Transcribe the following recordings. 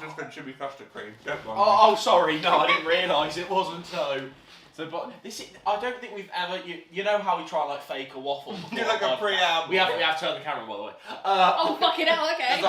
Just been chimney custard cream. Don't mind Oh, sorry. No, I didn't realise it wasn't so. So, but this is, I don't think we've ever. You know how we try like fake a waffle. Do like a preamble. We have to turn the camera by the way. Fucking hell, okay.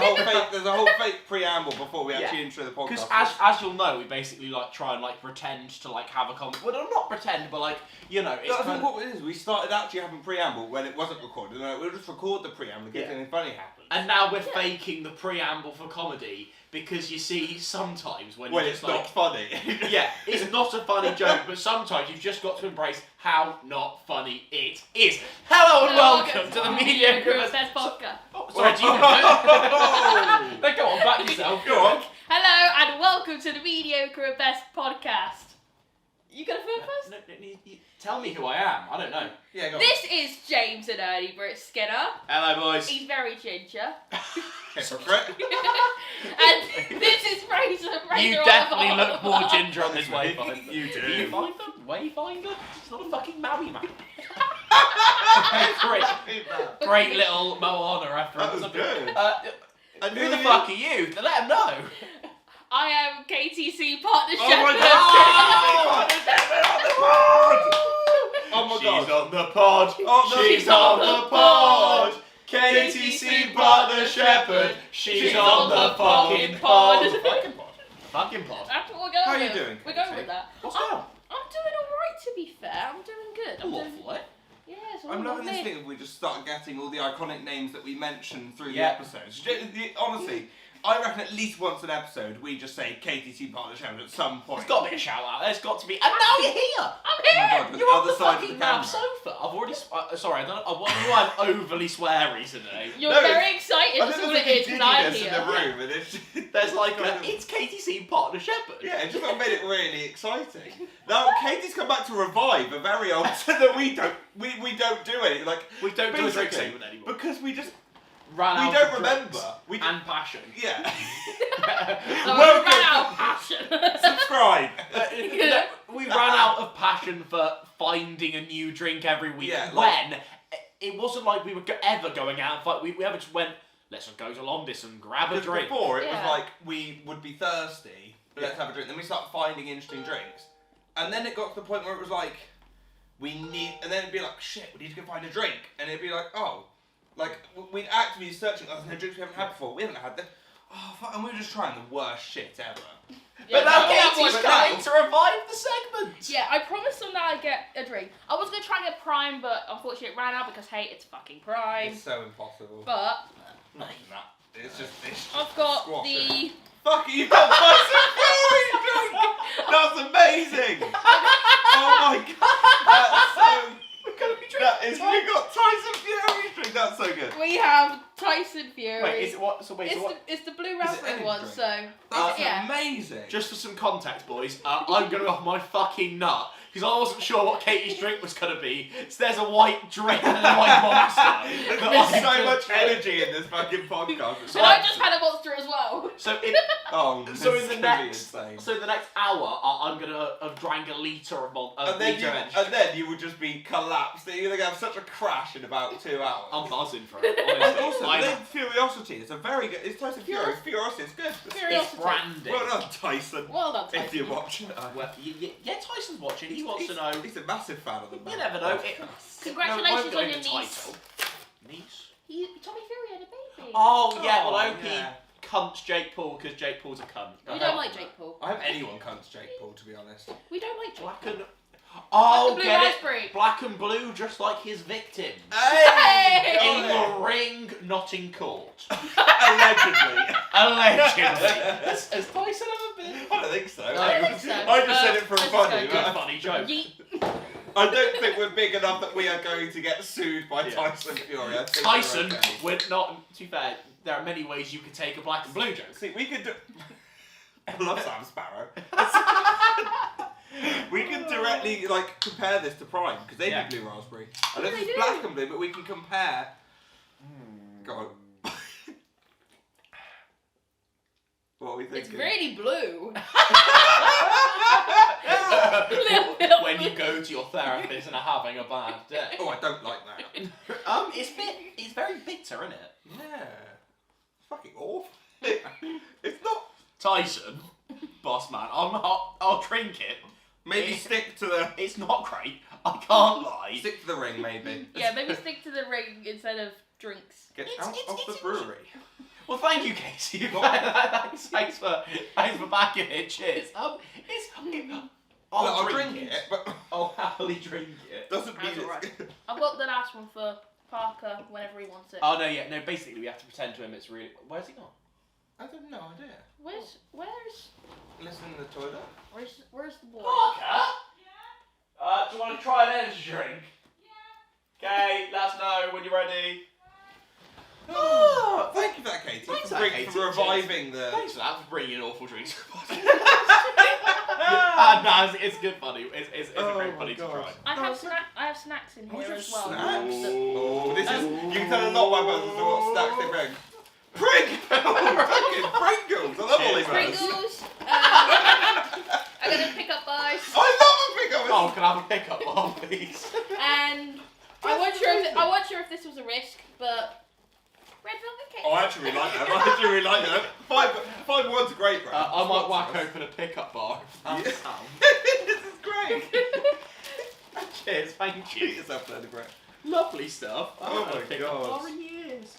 There's a whole fake preamble before we actually intro the podcast. Because as you'll know, we basically like try and like pretend to like have a conversation. Well, not pretend, but like it's. I think what it is, we started actually having preamble when it wasn't recorded. We'll just record the preamble in case anything funny happens. And now we're faking the preamble for comedy because you see sometimes when it's not funny. Yeah, it's not a funny joke, but sometimes you've just got to embrace how not funny it is. Hello and welcome to the Mediocre Best Podcast. Sorry, do you know? No, go on, back yourself. Go on. Hello and welcome to the Mediocre Best Podcast. You gonna go first? No, tell me who I am. I don't know. Yeah, go on. This is James and Ernie Britt Skinner. Hello, boys. He's very ginger. Hypocrite. And this is Fraser. You definitely look more ginger on this wayfinder. You do. Wayfinder? Wayfinder? It's not a fucking Maui man. Great little Moana reference. That was good. Who the fuck are you? Let them know. I am KTC partner Oh chef. my god! Oh my god! She's on the pod. Oh, no, She's on the pod. KTC partner shepherd. She's on the fucking pod. Fucking pod. Fucking pod. That's what we're going How are with. you doing? We're going with that. What's going on? I'm doing alright to be fair. I'm doing good. I'm doing... Awful, eh? Yeah, it's all I'm loving this lovely. thing if we just start getting all the iconic names that we mentioned through the Yeah. episodes. Honestly, I reckon at least once an episode we just say KTC Partner Challenge at some point. There's got to be a shout out. There's got to be. And now you're here. I'm Oh here! my god, with You're the on other the side of the fucking camera. map sofa. I've already. Sorry, I don't know. I'm overly sweary today. You're No, very excited. I That's think all there's it is, a because I'm giddiness in here. the room and it's There's like kind of- it's KTC partner shepherd. Yeah, it just made it really exciting. Now Katie's come back to revive a very old that we don't do anything like We don't do a drink basically, segment anymore. because we just We don't of remember. drinks We and passion. yeah. So Welcome we ran out of passion. Subscribe. We ran out of passion for finding a new drink every week. Yeah, when it wasn't like we were ever going out and fight. We ever just went, let's just go to Londis and grab a Because drink. before it was Yeah. like we would be thirsty, let's have a drink. Then we start finding interesting drinks, and then it got to the point where it was like and then it'd be like shit, we need to go find a drink, and it'd be like like we'd actively be searching. Oh, there's no drinks we haven't had before. We haven't had them. Oh fuck, and we were just trying the worst shit ever. But now that Katie's was coming nice. to revive the segment. Yeah, I promised them that I'd get a drink. I was going to try and get Prime, but unfortunately it ran out because, hey, it's fucking Prime. It's so impossible. But Not that. It's just this. I've got squash it. the... Fuck it, you've got Tyson Fury drink! That's amazing! Oh my god! That's so... We're gonna be drinking. That is, we got Tyson Fury drink, that's so good. We have Tyson Fury. Wait, is it what? So wait, It's so what? the blue Is it raspberry any one, drink? so... That's yeah. amazing. Just for some context, boys, I'm going off my fucking nut because I wasn't sure what Katie's drink was going to be. So there's a white drink and a white monster. There's so much energy in this fucking podcast. It's And I like- just had a monster as well. So in so in the next hour, I'm gonna have drank a litre of and then, litre of energy. and then you would just be collapsed. You're gonna have such a crash in about 2 hours. I'm buzzing for it. And Honestly. also, I'm- the Furiosity. It's a very good. It's Tyson Fury. Furiosity. It's good. it's Curiosity. branded. Well done, Tyson. Well done, If Tyson. you're watching, Well, yeah, Tyson's watching. He wants to know. He's a massive fan of the You man. never know. Congratulations No, on I'm your going niece. to Niece? Tommy Fury had a baby. Oh yeah, well I Oh, hope yeah. he cunts Jake Paul because Jake Paul's a cunt. We don't like Jake Paul. I hope anyone comes to Jake Paul, to be honest. We don't like Jake Black Paul. and oh, Blue get raspberry. it? Black and blue, just like his victim. Hey! In the ring, not in court. Allegedly. Allegedly. Has Tyson ever been? I don't think so. I don't think so. I just said it for I just funny. go, Good But funny joke. Yeet. I don't think we're big enough that we are going to get sued by Yeah. Tyson Fury. I think Tyson, we're okay. we're not. To be fair, there are many ways you could take a black and blue joke. See, we could do. I love Sam Sparrow. We can directly compare this to Prime because they Yeah. do blue raspberry. I know they it's do. black and blue, but we can compare. Go on. What are we thinking? It's really blue. When you go to your therapist and are having a bad day. Oh, I don't like that. It's very bitter, isn't it? Yeah. It's fucking awful. It's Tyson, boss man, I'll drink it. Maybe stick to the It's not great. I can't lie. stick to the ring, maybe. Yeah, maybe stick to the ring instead of drinks. Get out of the brewery. Well, thank you, Casey. thanks for backing it. Cheers. I'll drink it, but I'll happily drink it. doesn't mean That's it's alright. good. I've got the last one for Parker whenever he wants it. Oh no, yeah, no. Basically, we have to pretend to him it's really. Where's he gone? I have no idea. Where's Listen in the toilet. where's the boy? Parker. Do you want to try an energy drink? Yeah. Okay, let us know when you're ready. Oh, thank you for that, Katie. Thanks for, for that, Katie. for reviving the. Thanks for that, for bringing in awful drinks. No, it's good funny. It's a great funny to try. I have snacks in here as well. Snacks? Oh, this is. You can tell a lot about us what snacks they bring. Pringles! Fucking Pringles! I love all these words. Pringles. I got a pickup bars. I love a pickup! Oh, can I have a pickup bar, please? And I wasn't sure if this was a risk, but red velvet cake. Oh, I actually really like that. I actually really like that. Five one's a great brand. I might whack open a pickup bar. Yeah. That sounds. This is great. Cheers, thank you. Treat yourself to the bread. Lovely stuff. Oh I haven't had my a pickup God. bar in years.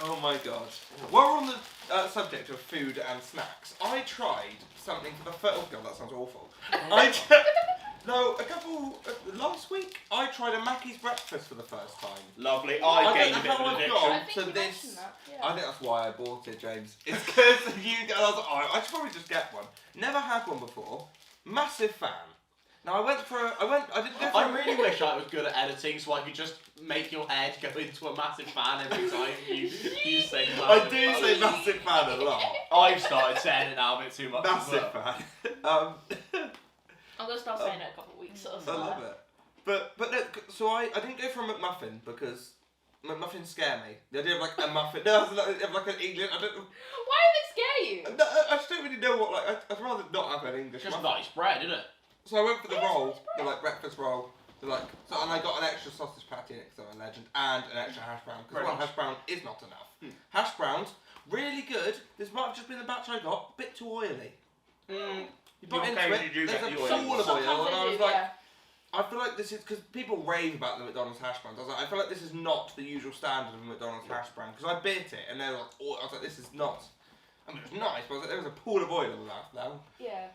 Oh my god. While we're on the subject of food and snacks, I tried something for the first. Oh god, that sounds awful. Last week I tried a Mackey's breakfast for the first time. Lovely. I I don't gained know a bit how of an I've addiction. got I think to you this. mentioned that. Yeah. I think that's why I bought it, James. It's because you guys. I was like, oh, I should probably just get one. Never had one before. Massive fan. Now I didn't go for I really wish I was good at editing so I could just make your head go into a massive fan every time you say massive I do fan. say massive fan a lot. I've started saying it now a bit too much. Massive as well. fan. I'm gonna start saying it in a couple of weeks. I love it. But no, so I didn't go for a McMuffin because McMuffins scare me. The idea of like a muffin, no, like an English. I don't. Why do they scare you? No, I just don't really know what like. I'd rather not have an English Just muffin. nice bread, isn't it? So I went for the Yeah, it's roll, nice the bread. like breakfast roll. And I got an extra sausage patty in it because I'm a legend, and an extra hash brown because Very one nice. hash brown is not enough. Hash browns really good. This might have just been the batch I got, bit too oily. You bite into it, there's a pool of oil, and I was like. I feel like this is because people rave about the McDonald's hash browns. I was like, I feel like this is not the usual standard of a McDonald's hash brown because I bit it and they're like, oh, I was like, this is not. I mean, it was nice, but I was like, there was a pool of oil in that now, Yeah.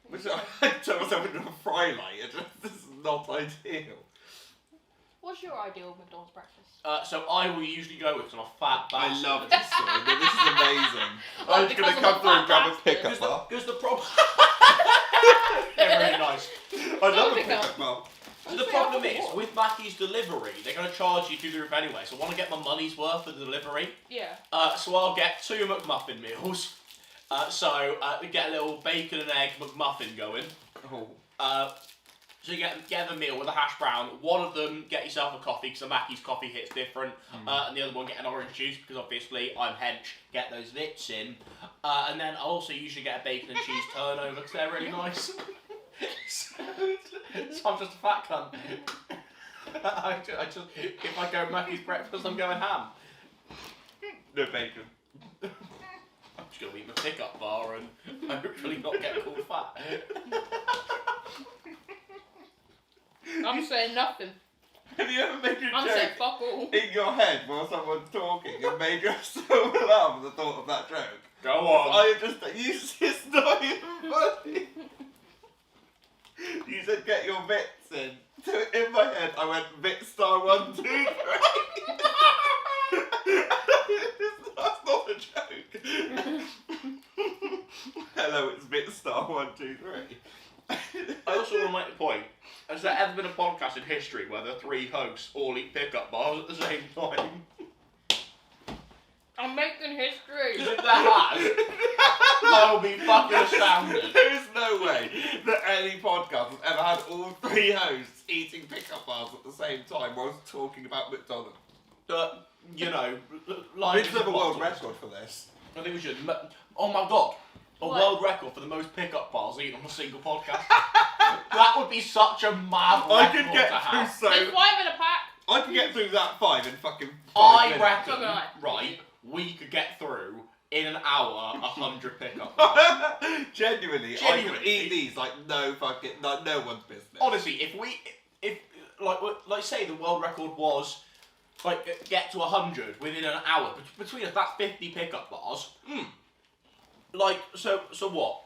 which I turned myself into a fry light. This is not ideal. What's your ideal McDonald's breakfast? So I will usually go with some fat I bastard. love this story. This is amazing. Oh, I'm just because gonna I'm come a through and fat grab a bastard. pickup bar. Because the problem. They're very nice. I love a Pickup. pickup bar. The problem is, with Mackey's delivery, they're going to charge you through the roof anyway, so I want to get my money's worth for the delivery. Yeah. So I'll get 2 McMuffin meals. Get a little bacon and egg McMuffin going. Oh. So you get the meal with a hash brown. One of them, get yourself a coffee, because the Mackey's coffee hits different. And the other one, get an orange juice, because obviously I'm hench, get those vits in. And then I'll also usually get a bacon and cheese turnover, because they're really nice. so I'm just a fat cunt. If I go Mackey's breakfast, I'm going ham. No bacon. I'm just going to eat my pickup bar and hopefully not get called fat. I'm saying nothing. Have you ever made a I'm saying joke fuck all. in your head while someone's talking and made you so laugh at the thought of that joke? Go on. It's not even funny. You said get your bits in. So in my head I went bit star 1, 2, 3. That's not a joke. Hello, it's bit star 1, 2, 3. I also want to make the point. Has there ever been a podcast in history where the 3 hosts all eat pickup bars at the same time? I'm making history. Because if there has, I'll be fucking astounded. There is no way that any podcast has ever had all 3 hosts eating pickup bars at the same time whilst talking about McDonald's. You know, We like should have a world record for this. I think we should. Oh my god. A What? world record for the most pickup bars eaten on a single podcast. That would be such a mad record I could get to through have. so. There's 5 in a pack. I could get through that 5 in fucking 5 I minutes. reckon, So can I. right, we could get through in an hour 100 pickup bars. Genuinely, I could eat these like no one's business. Honestly, if like say the world record was like get to 100 within an hour, between us that's 50 pickup bars. Like so what?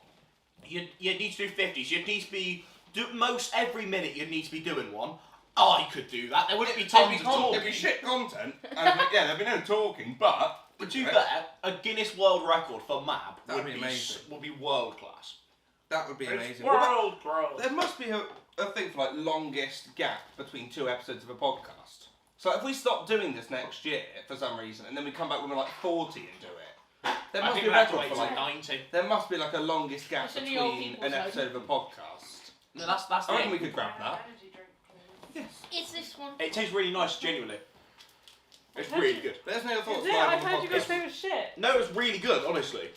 You need to do 50. So you'd need to be most every minute. You'd need to be doing one. I could do that. There wouldn't be tons of talking. There'd be shit content. And there'd be no talking. But to be fair, a Guinness World Record for Mab would be amazing. Would be world class. That would be amazing. World class. There must be a thing for like longest gap between 2 episodes of a podcast. So if we stop doing this next year for some reason, and then we come back when we're like 40 and do it, there must be a record for like 90. There must be like a longest gap That's in the old between people's an episode of a podcast. No, that's I reckon we could grab that. Yes. It's this one. It tastes really nice, genuinely. It's really good. There's no thoughts Is it? live I've on the heard you guys' podcast. favourite shit. No, it's really good, honestly.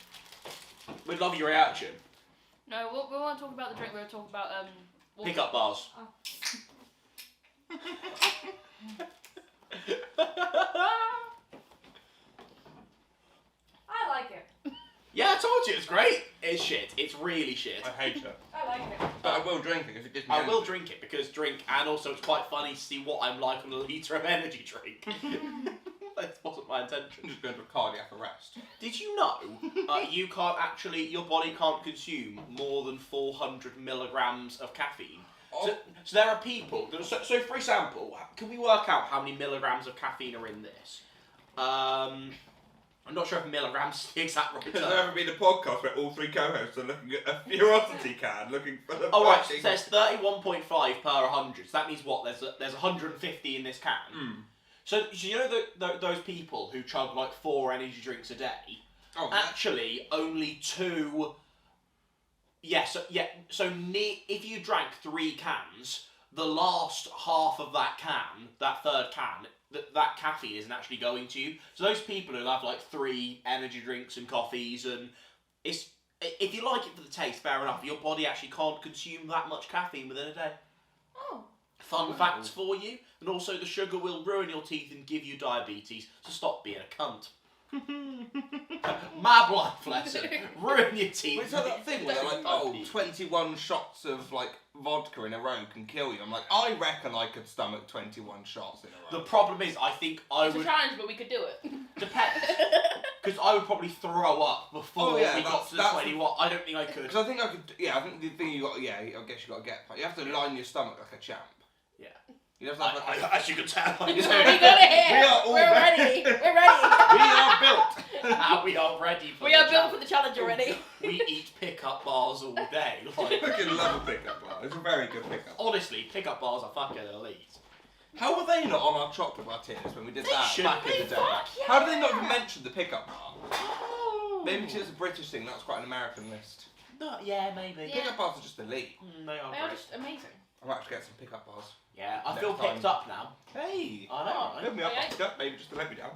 We'd love your reaction. No, we won't talk about the drink. We'll talk about Pickup bars. I like it. Yeah, I told you it's great. It's shit. It's really shit. I hate it. I like it. But I will drink it if it gives me I will energy. drink it because and also it's quite funny to see what I'm like on a litre of energy drink. That wasn't my intention. I'm just going to a cardiac arrest. Did you know you can't actually, your body can't consume more than 400 milligrams of caffeine? Oh. So there are people, so for example, can we work out how many milligrams of caffeine are in this? I'm not sure if milligrams is the exact right Has there term. ever been a podcast where all 3 co-hosts are looking at a Furosity can, looking for the Oh right, so fucking- there's 31.5 per 100, so that means what, there's 150 in this can? So you know those people who chug like 4 energy drinks a day? Oh, Actually, only 2. So if you drank 3 cans, the last half of that can, that third can, that caffeine isn't actually going to you. So those people who have like 3 energy drinks and coffees, and if you like it for the taste, fair enough. Your body actually can't consume that much caffeine within a day. Oh. Fun facts for you, and also the sugar will ruin your teeth and give you diabetes, so stop being a cunt. Mad life lesson. Ruin your teeth. It's like that thing where they're like, 21 shots of like vodka in a row can kill you. I'm like, I reckon I could stomach 21 shots in a The row. problem is, I think I It's a would... challenge, but we could do it. Depends. Because I would probably throw up before Oh, yeah, we got to the that's 21. I don't think I could. Because I think I could, I think the thing I guess you got to get, you have to line your stomach like a champ. Yeah. You have to have like a... As you can tell, I We do. got it here. We are all We're ready. We're ready. We are built! We are ready for We the are built challenge. for the challenge already. We eat pickup bars all day. I Like, fucking love a pickup bar. It's a very good pickup. honestly, pickup bars are fucking elite. How were they not on our chocolate bar tiers when we did that should back be, in the day? fuck How did they not even yeah. mention the pickup bar? Maybe because it's a British thing, that's quite an American list. No, yeah, maybe. Yeah. Pickup bars are just elite. They are They are great. just amazing. I might actually get some pickup bars. Yeah, I Next feel time. picked up now. Hey! I know. Fill me up, Okay. pickup, maybe just to let me down.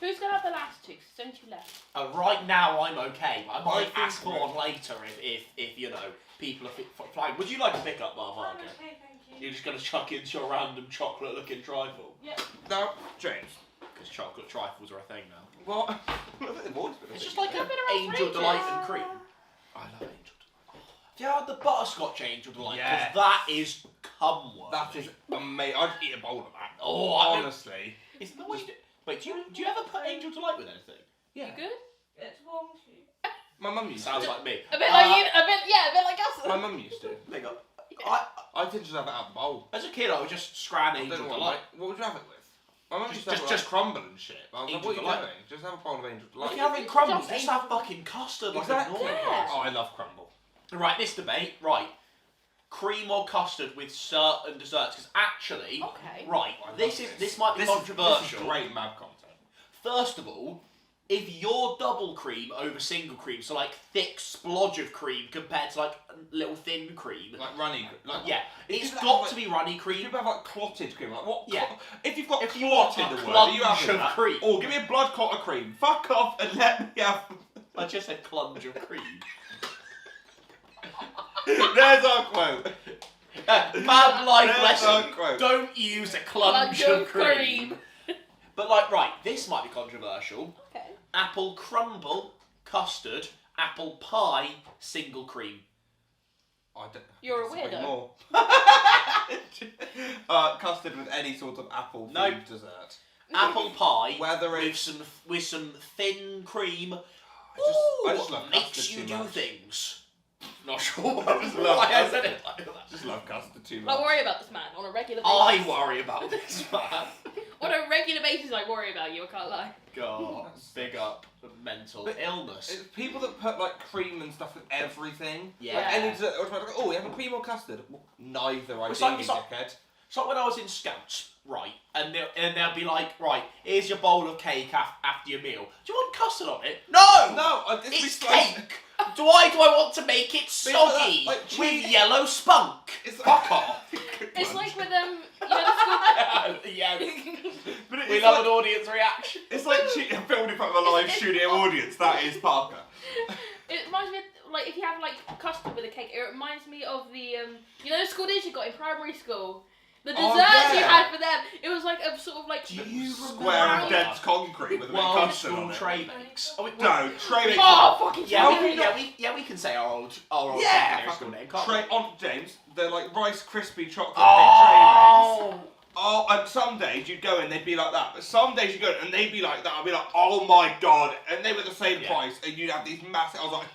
Who's gonna have the last 2? 'Cause there's only 2 left. Right now, I'm okay. I might think ask for so. one later if you know people are flying. Would you like a pickup bar, I'm Varga? okay, thank you. You're just gonna chuck into your random chocolate-looking trifle Yep. Now, James. because chocolate trifles are a thing now. What? They've always been a It's thing. just like They've an been around for angel ages. delight and cream. I love angel delight. Have you had the butterscotch angel delight? Because Yes. that is cum worthy. That is amazing. I'd eat a bowl of that. Oh, I mean, honestly. it's the way you do. Wait, do you ever put angel delight with anything? You good? It's warm too. My mum used Sounds to. like me. A bit like you. A bit like us. My mum used to. There you go. I did just have it out of the bowl. As a kid, I would just scran I angel don't know delight. what would you have it with? My mum Just- used to have it just like crumble and shit. I was like, Angel what are you delight. doing? Just have a bowl of angel If delight. you're having Just crumbles, angel- just have fucking custard like Exactly. a normal Yeah. Oh, I love crumble. Right, this debate, right. Cream or custard with certain desserts, because actually, Okay. right, I love this might be This is controversial. great mad content. First of all, if you're double cream over single cream, so like thick splodge of cream compared to like little thin cream, Like runny. Like, yeah, If it's you got have, to be runny If cream. you have like clotted cream, like what? Yeah. If you've got If you want clot in a the word, are you clunge having of that? cream. Or give me a blood clot of cream. Fuck off and let me have. I just said clunge of cream. There's our quote. Bad life There's our lesson. quote. Don't use a clunge of cream. But like, right, this might be controversial. Okay. Apple crumble custard, apple pie, single cream. I don't. You're a disagree weirdo. More. Custard with any sort of apple Nope. themed dessert. Apple pie Whether with it's some thin cream. I just love makes custard you too do much. things. Not sure I just love why I custard. said it like that. I just love custard too I much. worry about this man on a regular basis. I worry about this man. On a regular basis, I worry about you. I can't lie. God, big up mental But illness. It's people that put like cream and stuff with everything. Yeah. Like any dessert, automatically, oh, you have a cream or custard? Well, neither, It's ideally, like- it's like- dickhead. It's like when I was in Scouts, right, and they'll be like, right, here's your bowl of cake after your meal. Do you want custard on it? No! No, It's cake! Why do I want to make it soggy like with cheese- yellow spunk? It's Fuck off! It's like with you know, the Yeah, But we it's love like, an audience reaction. it's like filmed in front of a live studio audience. That is Parker. It reminds me of, like, if you have like custard with a cake, it reminds me of the you know, the school dish you got in primary school. The desserts Oh, you yeah. had for them. It was like a sort of like Square of dead concrete with a bit of World custard school on it. tray bakes. Oh, No, tray mix. Oh, fucking Yeah, How we, can yeah, we can say our old Yeah, secondary school name, can't tray we? on James. They're like Rice Krispie chocolate tray mix. Oh! Oh, and some days you'd go and they'd be like that, but some days you'd go and they'd be like that. I'd be like, oh my god, and they were the same Yeah. price, and you'd have these massive. I was like,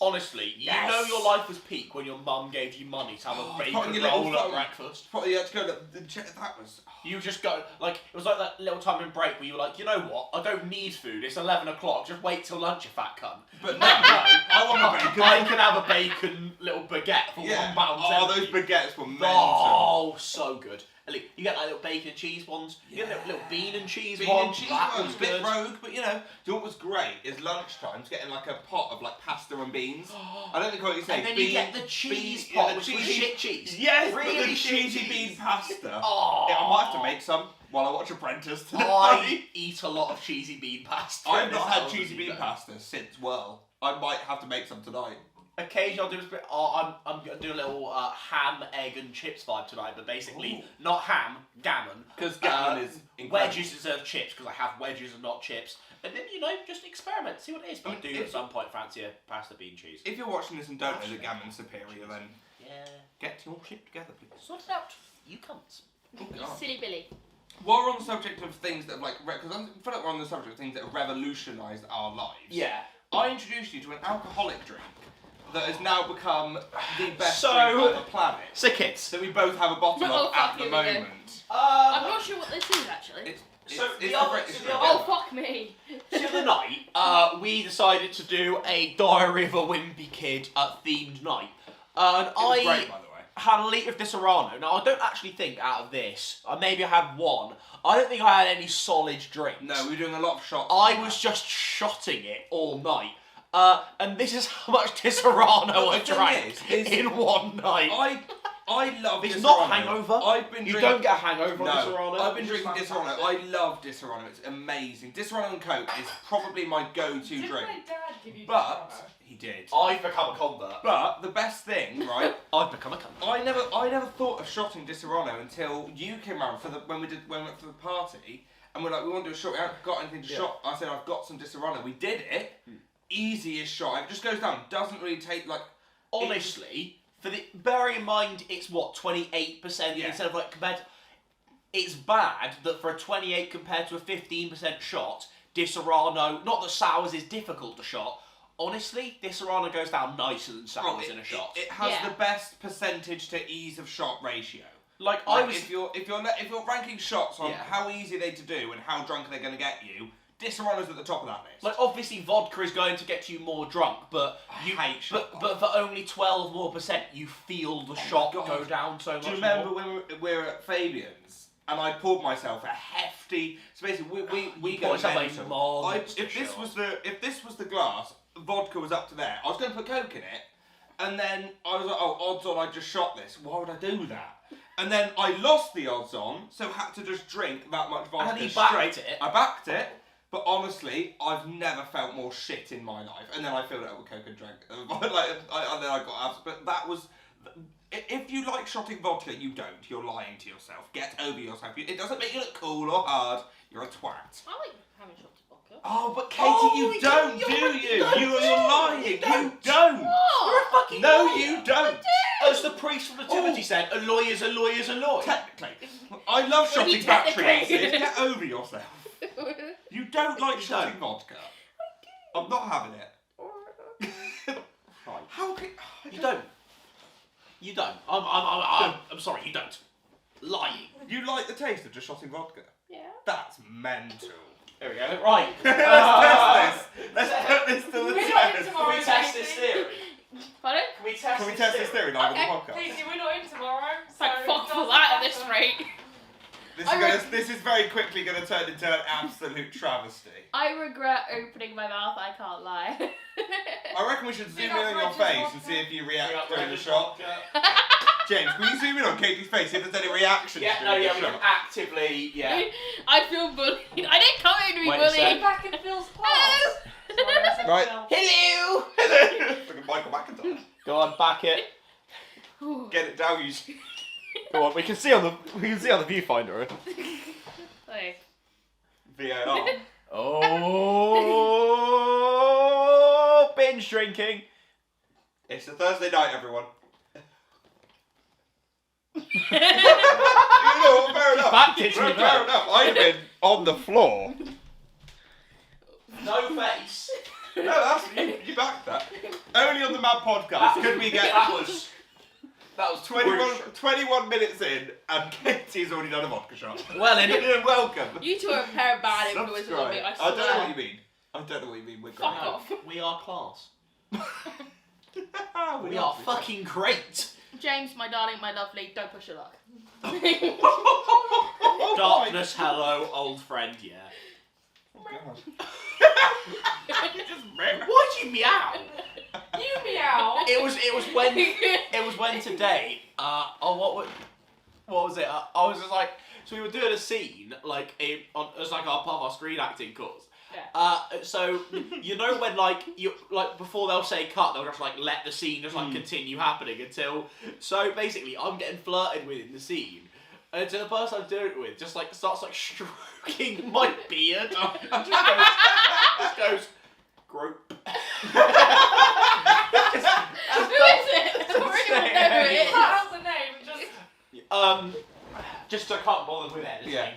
Honestly, you Yes. know your life was peak when your mum gave you money to have a putting bacon your little roll at phone- breakfast. probably you had to go. That was. You just go, like, it was like that little time in break where you were like, you know what, I don't need food, it's 11 o'clock, just wait till lunch, you fat cunt. But no, I want a bacon. I can have a bacon little baguette for Yeah. £1. Oh, those baguettes were mental. Oh, so good. And you get like little bacon and cheese ones, you get little bean and cheese Bean ones, and cheese that ones, was a bit good. rogue, but you know what was great is lunchtime getting like a pot of like pasta and beans. I don't think what you say. And then you get the cheese bean- yeah, pot, the which was cheesy- shit cheese. Yes, really but the shit cheesy cheese. bean pasta. Oh. Yeah, I might have to make some while I watch Apprentice tonight. I eat a lot of cheesy bean pasta. I've in not this had house, cheesy as you bean know. pasta since Whirl. I might have to make some tonight. Occasionally I'll do a bit. Oh, I'm gonna do a little ham, egg, and chips vibe tonight, but basically not ham, gammon. Because gammon is incredible. Wedges instead of chips because I have wedges and not chips. And then just experiment, see what it is. But I do at some point fancy a pasta, bean, cheese. If you're watching this and don't know that gammon's superior, then Yeah. get your shit together, please. Sort it out, you cunts. Oh, You God. silly Billy. While we're on the subject of things that have like, because I feel like we're on the subject of things that have revolutionised our lives. Yeah. I introduced you to an alcoholic drink that has now become the best So- drink on the planet. So kids. That we both have a bottle Oh, of fuck, at the here we go. moment. I'm not sure what this is actually. It's So the the other- British so the drink. other- Oh, fuck me. The other night, we decided to do a Diary of a Wimpy Kid themed night. And It was I great, by the way. had a litre of Disaronno. Now, I don't actually think out of this, maybe I had one, I don't think I had any solid drinks. No, we were doing a lot of shots. I on was that. just shotting it all night. And this is how much Disaronno But I the thing drank is in one night. I love It's Disaronno. not hangover. I've been You drinking. don't get a hangover No, on Disaronno. I've been which is drinking Disaronno. fantastic. I love Disaronno. It's amazing. Disaronno and Coke is probably my go-to Did drink. my dad give you But Disaronno? he did. I've become a convert. But the best thing, right? I've become a convert. I never thought of shotting Disaronno until you came around for when we went for the party, and we're like, we want to do a shot. We haven't got anything to Yeah. shot. I said, I've got some Disaronno. We did it. Easiest shot. It just goes down. Doesn't really take like. Honestly, bear in mind it's what 28% Yeah. instead of like compared. It's bad that for a 28 compared to a 15% shot, Disaronno. Not that sours is difficult to shot. Honestly, Disaronno goes down nicer than sours in a shot. It has Yeah. the best percentage to ease of shot ratio. like I Like, was. if you're ranking shots on Yeah. how easy are they to do and how drunk are they going to get you, Disaronno's at the top of that list. Like obviously vodka is going to get you more drunk, but you hate shot but for only 12 more percent, you feel the shot God. go down so much. Do you remember more. when we were at Fabian's and I poured myself a hefty? So basically, we You go poured yourself a mental. monster If this shot. was the glass, vodka was up to there. I was going to put Coke in it, and then I was like, oh, odds on I just shot this. Why would I do that? And then I lost the odds on, so had to just drink that much vodka And he straight. backed it. I backed it. But honestly, I've never felt more shit in my life. And then I filled it up with Coke and drank. And then I got abs. But that was. If you like shotting vodka, you don't. You're lying to yourself. Get over yourself. It doesn't make you look cool or hard. You're a twat. I like having shots of vodka. Oh, but Katie, you don't, do you? You're lying. You don't. You're a fucking No, lawyer. you don't. As the priest from the Nativity said, a lawyer's a lawyer's a lawyer. Technically. I love Well, shotting he battery technically- acids. Get over yourself. You don't like You shotting don't. vodka. I'm not having it. Right. How can... You don't. You don't. I'm sorry, you don't. Lying. You like the taste of just shotting vodka? Yeah. That's mental. There we go. Right. Let's test this. Let's put this to the We're not in test. tomorrow. Can we test this theory? Pardon? Can we test Can we test this theory live Okay. on the podcast? Casey, we're not in tomorrow. It's like, so fuck it for doesn't that at this matter. rate. This is very quickly going to turn into an absolute travesty. I regret opening my mouth, I can't lie. I reckon we should zoom in You're on not your Reggie's face vodka. and see if you react Bring up during the Reggie's shot. vodka. James, can you zoom in on Katie's face, see if there's any reactions Yeah, no, during yeah, the we can shot? actively, yeah. I feel bullied. I didn't come here to be Wait a bullied. sec. Get back in Phil's class. Hello. Sorry, I said Right. Phil. Hello! Fucking Michael McIntyre. Go on, back it. Get it down, you... Go on, we can see on the viewfinder. Okay. VAR. Oh, binge drinking. It's a Thursday night, everyone. You know what, fair enough. Backed it to me Fair there. enough. I'd have been on the floor. No face. No, that's... You backed that. Only on the Mad Podcast could we get... That was 21 minutes in, and Katie's already done a vodka shot. Well, in it. You're welcome. You two are a pair of bad influences on me, I swear. I don't know what you mean. I don't know what you mean. We're Fuck great. off. We are class. We We are fucking great. James, my darling, my lovely, don't push your luck. Darkness, hello, old friend, yeah. Oh, God. Why'd you meow? You meow. It was when today. What was it? I was just like, so we were doing a scene like it was like our part of our screen acting course. Yeah. So you know when like you like before they'll say cut, they'll just like let the scene just like continue happening until. So basically, I'm getting flirted with in the scene. And so the person I'm doing it with just like starts like stroking my beard. And just goes grope. Who is it? I don't really want to know who it is. Cut out the name. Just Just I can't bother with editing. Yeah.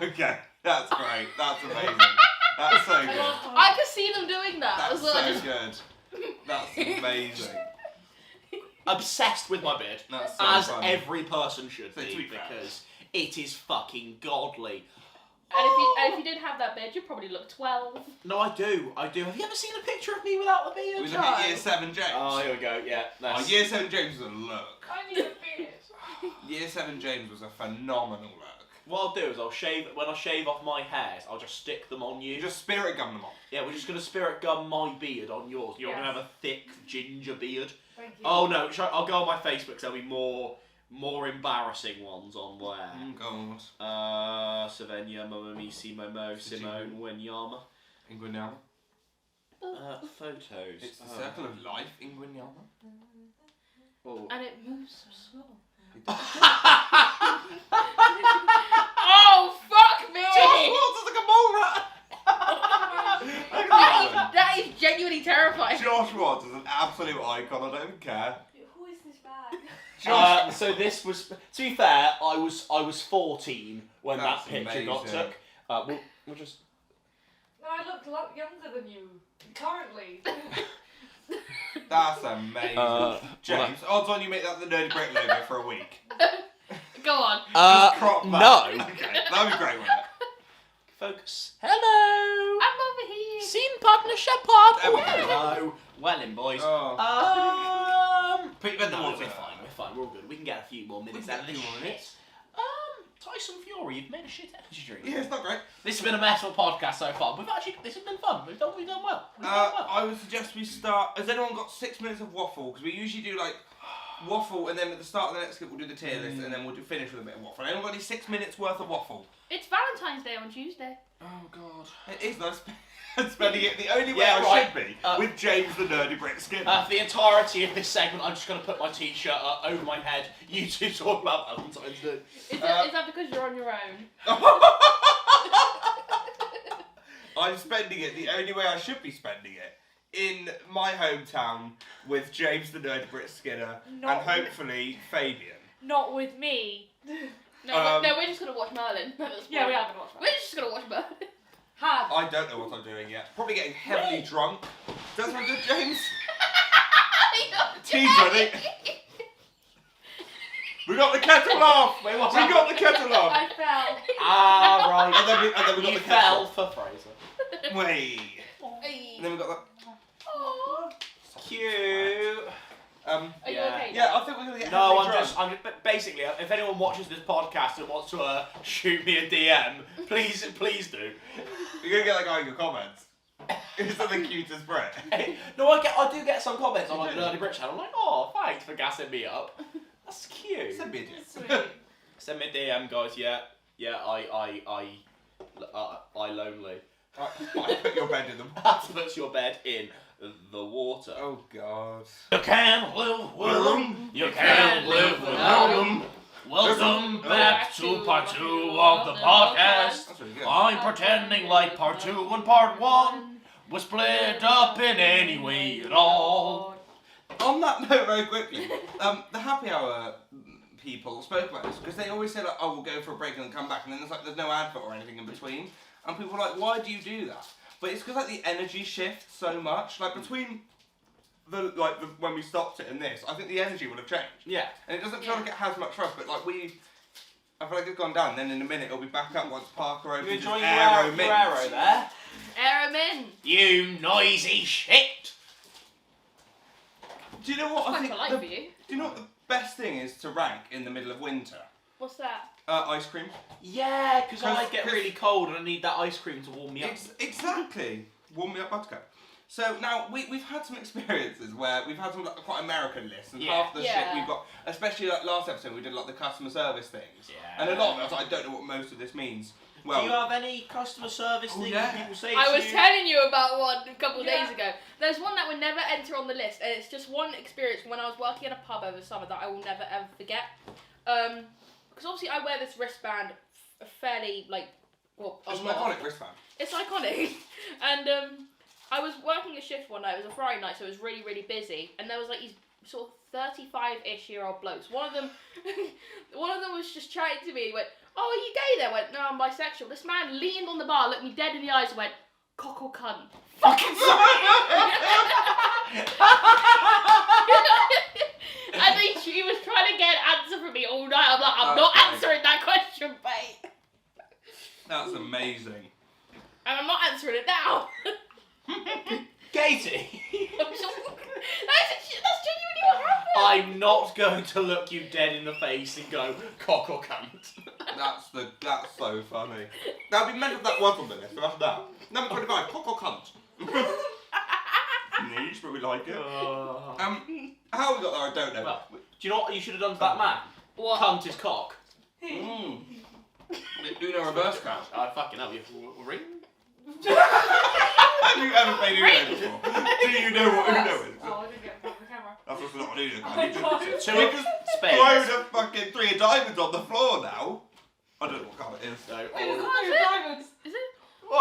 Okay, that's great. That's amazing. That's so good. I could see them doing that. That's as well. so good. That's amazing. Obsessed with my beard. That's so As funny. every person should So to be, be fair. because it is fucking godly. And if you didn't have that beard, you'd probably look 12. No, I do. Have you ever seen a picture of me without the beard? We look at Year 7 James. Oh, here we go. Yeah. Oh, Year 7 James was a look. I need a beard. Year 7 James was a phenomenal look. What I'll do is I'll shave when I shave off my hairs. I'll just stick them on you. You just spirit gum them on. Yeah, we're just gonna spirit gum my beard on yours. You're Yes. gonna have a thick ginger beard. Thank you. Oh no, I'll go on my Facebook because there'll be more embarrassing ones on there. God. Savenya, Mamma Misi, Momo, Simone, Wenyama. Ingwenyama. Photos. It's the circle of life, Ingwenyama. Oh. And it moves so slow. Oh, fuck me! Watts is like a mole rat! That is genuinely terrifying. Josh Watts is an absolute icon, I don't care. Who is this bag? So this was, to be fair, I was 14 when That's that picture got amazing. took. We'll just. No, I look a lot younger than you. Currently. That's amazing. James, odds on you make that the Nerdy Break logo for a week. Go on. Just crop that. no. Okay, that'd be great, wouldn't it? Focus. Hello. I'm over here. Scene partner Shepard. There we go. Hello. Well in, boys. Oh. Put you in the no, water. we're fine. We're fine. We're all good. We can get a few more minutes We can out of get a this few more shit. minutes. Tyson Fury, you've made a shit energy drink. Yeah, it's not great. This has been a messful podcast so far. This has been fun. We've done well. We've done well. I would suggest we start. Has anyone got 6 minutes of waffle? Because we usually do like waffle, and then at the start of the next clip we'll do the tier list, and then we'll finish with a bit of waffle. Anyone got any 6 minutes worth of waffle? It's Valentine's Day on Tuesday. Oh God, it is nice spending it the only way Yeah, I right. should be Uh, with James the Nerdy Brick Skin. For the entirety of this segment, I'm just going to put my t-shirt over my head. You two talk about Valentine's Day. Is that because you're on your own? I'm spending it the only way I should be spending it. In my hometown with James the Nerd Brit Skinner Not and hopefully Fabian. Not with me. No, we're just gonna watch Merlin. Yeah, we haven't watched We're just gonna watch Merlin. Have. I don't know what I'm doing yet. Probably getting heavily drunk. Does that sound good, James? Tea's ready. We got the kettle off. Wait, what's We that? got the kettle off. I fell. Ah, right. And then we got You the fell kettle. for Fraser. Wait. And then we got Aw. Cute. Are you Yeah. okay? yeah. I think we're gonna get No, heavily drunk. I'm just, but basically, if anyone watches this podcast and wants to shoot me a DM, please do. You're gonna get that guy in your comments. He's the cutest Brit. No, I do get some comments on like You the do? Nerdy Brit channel. I'm like, oh, thanks for gassing me up. That's cute. Send me a dick. Sweet. Send me a DM, guys. Yeah, I lonely. I put your bed in the. That puts your bed in the water. Oh God. You can't live with them. You can't live without them. Welcome back to part 2 of the podcast. That's really good. I'm pretending like part 2 and part 1 was split up in any way at all. On that note, very quickly, the happy hour people spoke about this because they always say like, "Oh, we'll go for a break and then come back," and then there's no advert or anything in between, and people are like, "Why do you do that?" But it's because like the energy shifts so much. Like between when we stopped it and this, I think the energy would have changed, Yeah. and it doesn't feel like it has much for us. But like I feel like it's gone down. Then in a minute it'll be back up once Parker opens You his enjoying aero your mint. arrow there? Air 'em in. You noisy shit! Do you know what I Quite think? polite for you. Do you know what the best thing is to rank in the middle of winter? What's that? Ice cream. Yeah, because I 'Cause- get really cold and I need that ice cream to warm me up. Exactly. Warm me up, Buttercup. So now we've had some experiences where we've had some like, quite American lists, and Yeah. half the Yeah. shit we've got, especially like last episode, we did like the customer service things, Yeah. and a lot of it, I was like, I don't know what most of this means. Well, Do you have any customer service Oh, things yeah. people say I to was you? telling you about one a couple of Yeah. days ago. There's one that would never enter on the list, and it's just one experience when I was working at a pub over summer that I will never ever forget. Because obviously I wear this wristband fairly a it's an lot. iconic wristband. It's iconic. And I was working a shift one night. It was a Friday night, so it was really, really busy. And there was like these sort of 35-ish-year-old blokes. One of them was just chatting to me. He went, "Oh, are you gay?" There, I went, "No, I'm bisexual." This man leaned on the bar, looked me dead in the eyes, and went, "Cock or cunt." Fucking And he was trying to get an answer from me all night. I'm like, I'm not Okay. answering that question, mate. That's amazing. And I'm not answering it now. Katie, that's genuinely what happened. I'm not going to look you dead in the face and go, cock or cunt. That's so funny. That'd be meant if that was on the list, but that's that. Number 25, cock or cunt. Niche, but we like it. How we got there, I don't know. Well, do you know what you should have done to that man? What? Cunt his cock. Uno reverse count. I fucking hell, you ring? Have you ever played Uno before? Do you know what Uno is? Oh, I didn't get in front of the camera. That's what's not an Uno Oh, card. God. You just Two thrown spades. a fucking 3 of diamonds on the floor now. I don't know what colour it is. No. Wait, Oh. the diamonds. Is it? Oh!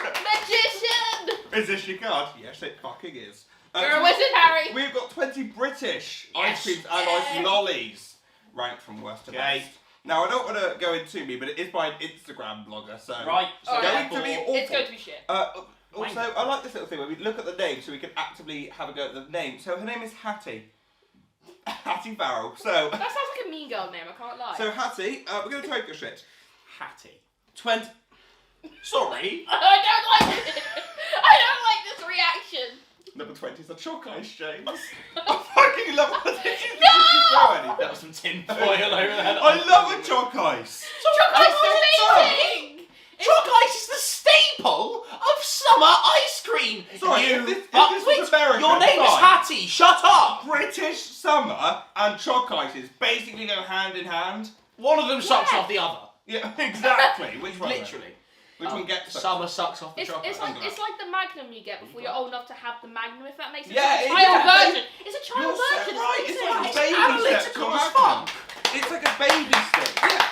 Magician! Is this your card? Yes, it fucking is. You're a wizard, Harry. We've got 20 British Yes. ice creams and ice lollies ranked from worst to Okay. best. Now, I don't want to go into me, but it is by an Instagram blogger, so... Right, so Alright. Going to be therefore, It's awful. going to be shit. Also, I like this little thing where we look at the name so we can actively have a go at the name. So her name is Hattie. Hattie Farrell. So, That sounds like a mean girl name, I can't lie. Hattie, we're going to take your shit. Hattie. 20... Sorry. I don't like it. I don't like this reaction. Number 20 is a chalk ice, James. I fucking love it. Did you throw anything? That was some tin foil over there. I love a chalk ice. Chocolate I ice think is so. amazing. Chalk ice is the staple of summer ice cream. Sorry, you if this fuckwit. was American, Your name is fine. Hattie. Shut up. British summer and chalk ices basically go hand in hand. One of them sucks Yeah. off the other. Yeah, exactly. Which one? then? Literally. Which one gets it? Summer sucks off the It's chocolate. like the Magnum you get before you're old enough to have the Magnum, if that makes sense. Yeah, It's a it- child yeah, version. It's a child You're so version. right. It It's makes like a sense. baby step to analytical a as Magnum. fuck. It's like a baby stick. Yeah.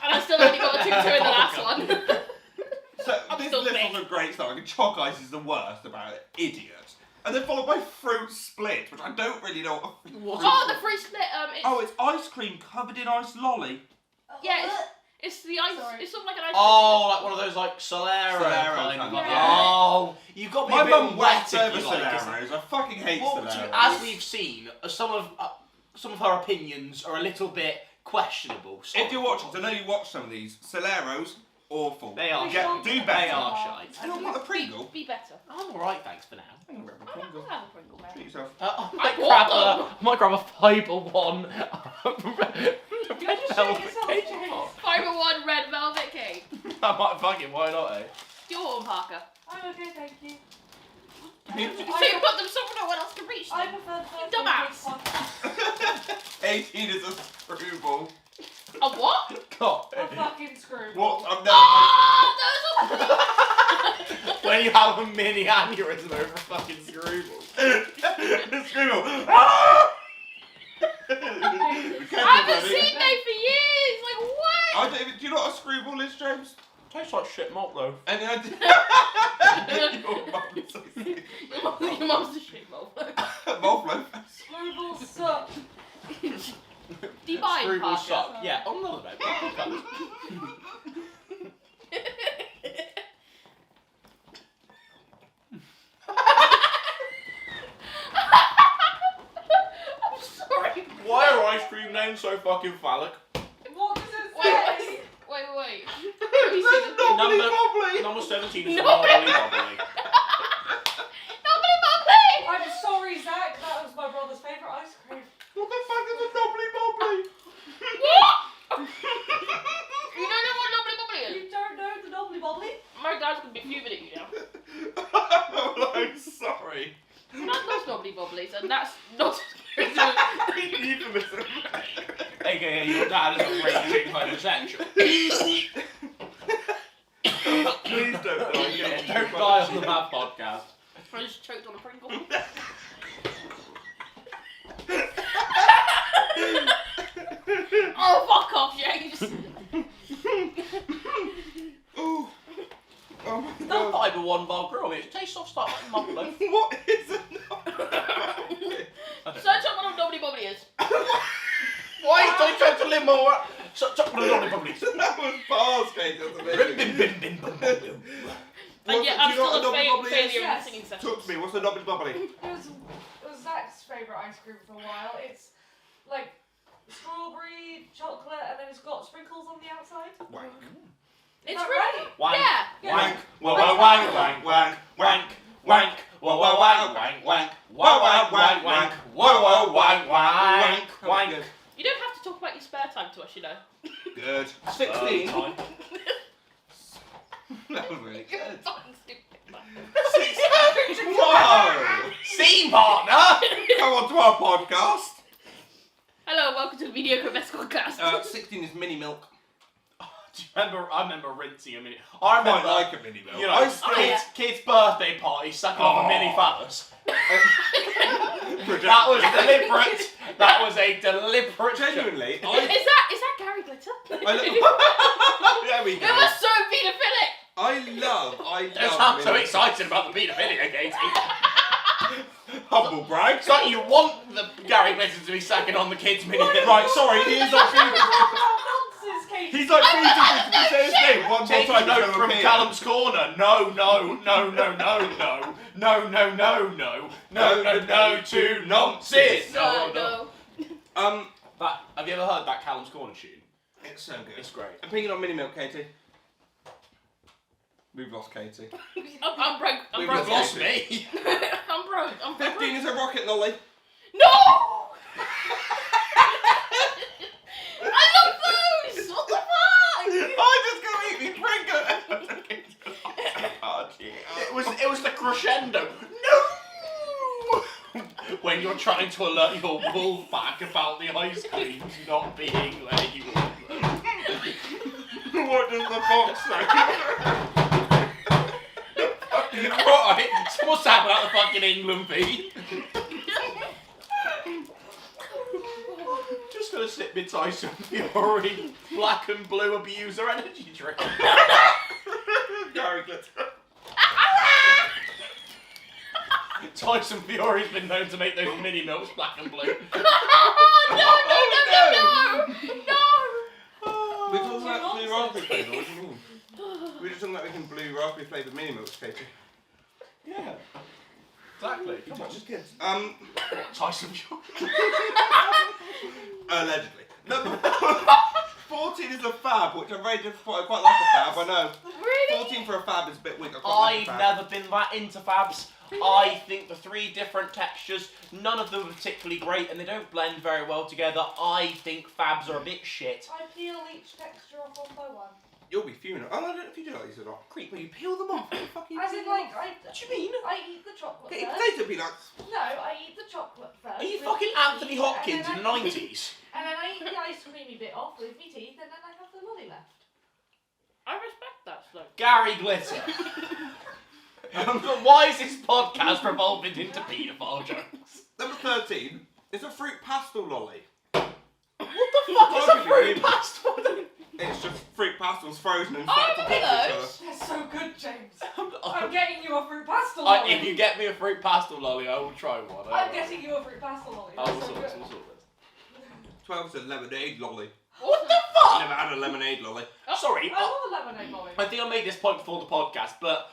And I still only got a 2-2 in the last one. So I'm this still list sick. was a great start. Like, chalk ice is the worst about it. Idiot. And then followed by fruit split, which I don't really know what. Oh, the fruit split. It's ice cream covered in ice lolly. Yeah, it's the ice. Sorry. It's sort of like an ice. Oh, like one of those like Solero Solero kind kind of. of, yeah. Oh, you've got to be My a bit mum wet wets if over you like. Soleros. I fucking hate Well, Soleros. as we've seen, some of her opinions are a little bit questionable. If you're watching, 'cause I know you watch some of these, Soleros, awful. They are Get, shite. do They better. are shite. I don't want a Pringle. Be better. I'm alright, thanks for now. I can grab a I'll Pringle. have a Pringle, Treat man. yourself. I I might grab a Fiber One. You're just shitting yourself, James. Fiber One red velvet cake. I might fucking, why not, eh? Your one, Parker. I'm okay, thank you. So you put them somewhere no one else can reach them. I prefer the dumbass. 18 is a screwball. A what? God. A fucking screw. What? I'm never. Ah, those are When you have a mini aneurysm over a fucking screwball. Screwball. I haven't seen they for years. Like what? I don't even. Do you know what a screwball is, James? Tastes like shit malt though. And I did. Your mum's so sick. Your mum's a shit mole. Mole Screwballs suck. Divine Screwballs Parker. suck. Yeah, on another note. People I'm sorry. Why are ice cream names so fucking phallic? What does it Wait, say? wait. Knobbly bobbly. Number 17 is No. a wobbly wobbly. Knobbly bobbly. I'm sorry, Zach. That was my brother's favourite ice cream. What the fuck is a knobbly bobbly? What? You don't know what knobbly bobbly is? You don't know the Knobbly Bobbly? My dad's gonna be fuming at you now. Oh, I'm sorry. That does knobbly bobblies, and that's not. Euphemism. AKA your dad is a raging homosexual. Please don't die. Yeah, don't die on the Mad Podcast. I just choked on a Pringle. Oh, fuck off, James! Ooh. Oh my That god. Fiber One bar grill, it tastes off like malt loaf. What is a knobbly? Search up what a knobbly bobbly is. Why don't you try to live more? Such up with a lot of bubblies. That was bars, Kate. That's amazing. And Do yet, you I'm know what still a a knobbly bobbly is? failure in Yes. singing Talk sessions. to me. What's a knobbly bobbly? It was Zach's favourite ice cream for a while. It's like strawberry, chocolate, and then it's got sprinkles on the outside. Wank. It's that really. Wank. Yeah. Wank. Wank. Wank. Wank. Wank. Wank. Wank. Wank. Wank. Wank. Wank. Wank. Wank. Wank. Wank. Wank. Wank. You don't have to talk about your spare time to us, you know. Good. 16. Time. That was really You're good. fucking stupid. Whoa! Scene partner. Come on to our podcast. Hello, welcome to the Mediocre Best Podcast. 16 is mini milk. Do you remember? I remember rinsing a mini. I I quite remember. like a mini milk. You know, I still. kids' birthday party sucking off a mini phallus. That That was deliberate. That was a deliberate. Genuinely, Is that Gary Glitter? There we It go. was so pedophilic! I love Don't sound so mini- excited about the paedophilia, Katie. Humble brag. It's like you want the Gary Glitter to be sucking on the kids' mini. Right, sorry, he's like Nonsense, Katie. he's like beating to say his name one more Take a time. note it's from gonna appear. Callum's corner. No, no, no, no, no, no, no, no, no, no, no, no, no, to nonsense. No. That, have you ever heard that Callum's corner tune? It's so good. It's great. Opinion on mini milk, Katie. We've lost Katie. I'm broke. I'm We've broke. lost Lost me. I'm broke. I'm broke. 15 is a rocket lolly. No! I love those! What the fuck? I just gonna eat me Pringle. It was the crescendo. No! When you're trying to alert your wolf back about the ice creams not being labelled. What does the fox say? Right, so what's happening at the fucking England feed? Just gonna sip my Tyson Fury black and blue abuser energy drink. Gary Glitter. Tyson Fury's been known to make those mini milks black and blue. No! We're talking about blue raspberry flavour, what do you mean? We're just talking about making blue raspberry flavoured mini milks, Katie. Yeah. Exactly. Come on, just kids. Tyson Fury. Allegedly. Number 14 is a fab, which I'm very difficult. I quite like a fab, I know. Really? 14 for a fab is a bit weak. I quite like a I've fab. never been that into fabs. I think the 3 different textures, none of them are particularly great and they don't blend very well together. I think fabs are a bit shit. I peel each texture off one by one. You'll be fuming. Oh, I don't know if you do like these or not. Creep, will you peel them off? Fucking As in, like, what do you mean? I eat the chocolate Get your first. potato peanuts. No, I eat the chocolate first. Are you with fucking me Anthony teeth, Hopkins in and the then 90s? And then I eat the ice creamy bit off with me teeth, and then I have the lolly left. I respect that slow. Gary Glitter. Why is this podcast revolving into paedophile jokes? Number 13 is a fruit pastel lolly. What the fuck is a fruit pastel? It's just fruit pastels frozen and Oh, stacked I on top remember of each those. other. They're so good, James. I'm getting you a fruit pastel I, lolly. if you get me a fruit pastel lolly, I will try one. I'm getting you a fruit pastel lolly. I will They're so sort good. this, we'll sort this. 12 is a lemonade lolly. What the fuck? Never had a lemonade lolly. Sorry, I love a lemonade lolly. I think I made this point before the podcast, but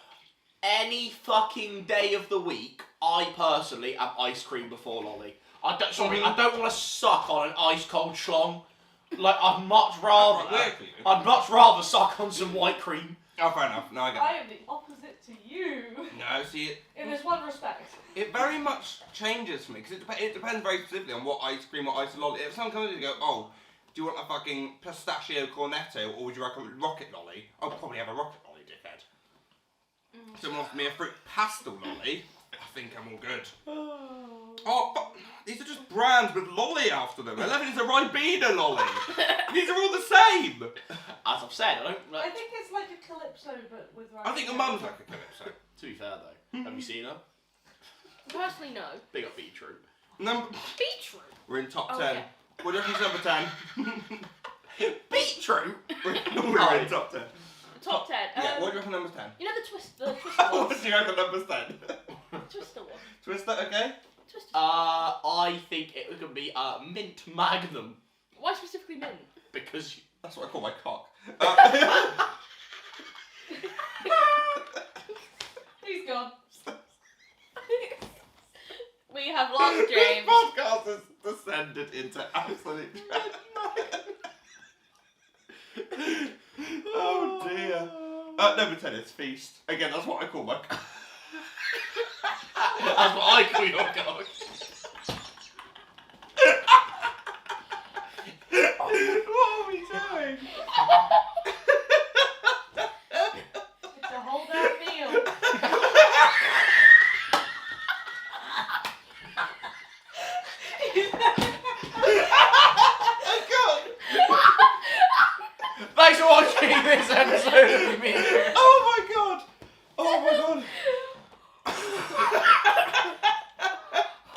any fucking day of the week, I personally have ice cream before lolly. I don't want to suck on an ice cold schlong. Like I'd much rather suck on some white cream. Oh, fair enough. No, I get it. I am the opposite to you. No, see, In this one respect. it very much changes for me because it depends very specifically on what ice cream or ice lolly. If someone comes in and go, oh, do you want a fucking pistachio cornetto or would you recommend rocket lolly? I'll probably have a rocket lolly, dickhead. Someone offered me a fruit pastel lolly. I think I'm all good. Oh, but these are just brands with lolly after them. 11 is a Ribena lolly. These are all the same. As I've said, I don't. I think it's like a calypso, but with rice. I think your mum's like a calypso. To be fair though, have you seen her? Personally, no. Big up Beetroot. Beetroot. We're in top Oh, 10. yeah. What do you reckon number 10? Beetroot? We're in top 10. Top 10. Yeah, what do you reckon number 10? You know the twister What ones? do you reckon number 10? Twister one. Twister, okay? Twister. I think it could be mint magnum Why specifically mint? because That's what I call my cock. He's gone. We have lost This James. podcast has descended into absolute Oh dear. Number 10 is feast. Again, that's what I call my cock. that's what I call your cock. What are we doing? It's a whole damn meal. Thanks for watching this episode of Mediocre. Oh my god! Oh my god!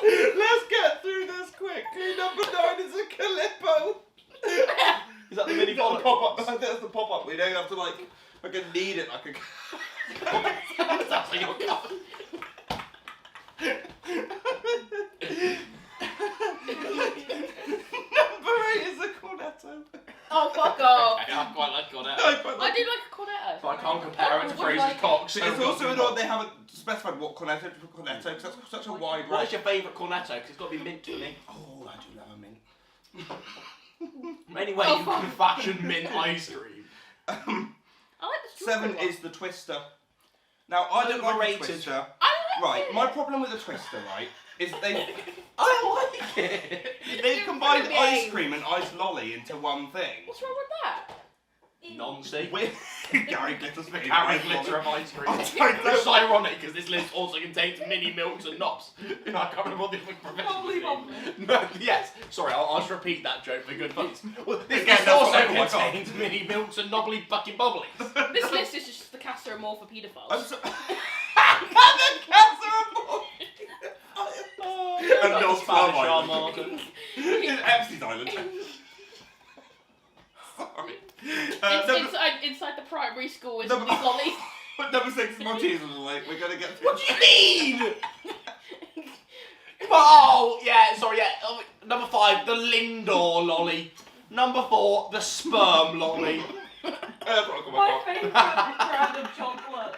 Let's get through this quickly. Number 9 is a Calippo. Is that the mini Not the bollock? pop-up. I think that's the pop-up. We don't have to like fucking knead it like a. That's like your cock. Number 8 is a cornetto. Oh, fuck off. Okay, I quite like cornetto. I quite I like do like a cornetto. But I can't compare it to Fraser's cock. So It's also an odd they haven't specified what cornetto because that's such a wide What range. is your favourite cornetto? Because it's got to be mint for me. Oh, I do love a mint. Anyway, Oh, you fuck. can fashion mint ice cream. I like the strawberry 7 one. is the Twister. Now, I don't like the Overrated. Twister. I like Right, it. my problem with the Twister, right, is I like it. they've combined Really? ice cream and ice lolly into one thing. What's wrong with that? Non-stick. With Gary Glitter's favourite Gary ice Glitter lolly. of ice cream. I Which don't know. is ironic because this list also contains mini milks and knobs. I can't remember what the Bubbly profession bubbly. No, yes. Sorry, I'll just repeat that joke for good fun. Well, this Again, list that's also what I call my contains mini milks and knobbly fucking bubblies. This list is just the Castor and more for paedophiles. I'm so... The cats are a Oh, And no Spanish Island. Armada. In Epstein's Island. primary school with Number- these lollies. Number 6 Maltesers are like, we're gonna get through. What do you mean? Oh, yeah, sorry, yeah. Number 5, the Lindor lolly. Number 4, the sperm lolly. That's what I call My my favourite brand of chocolate.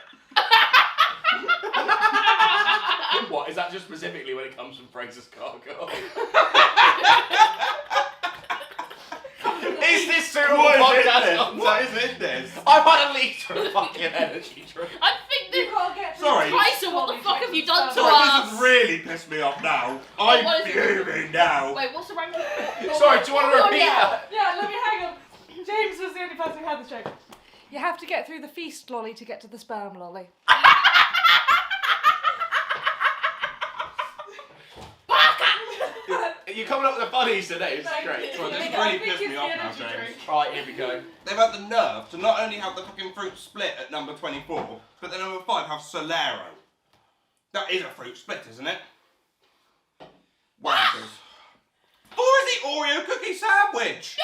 What, is that just specifically when it comes from Fraser's Cargo? Is this suitable podcast? What is in this? I've had a litre of fucking energy drink. I think You that can't get through Sorry. Tyson, what the fuck have you done to Sorry, us? this has really pissed me off now. what I'm is it? fuming now. Wait, what's the ranking? Sorry, do you want to Oh, repeat yeah. that? Yeah, let me hang on. James was the only person who had the joke. You have to get through the feast lolly to get to the sperm lolly. You're coming up with the funnies today, it's Thank great. you. Well, this I really think pissed it's me the off now, energy James. drink. Right, here we go. They've had the nerve to not only have the fucking fruit split at number 24, but then number 5 have Solero. That is a fruit split, isn't it? Wankers. 4 is the Oreo cookie sandwich!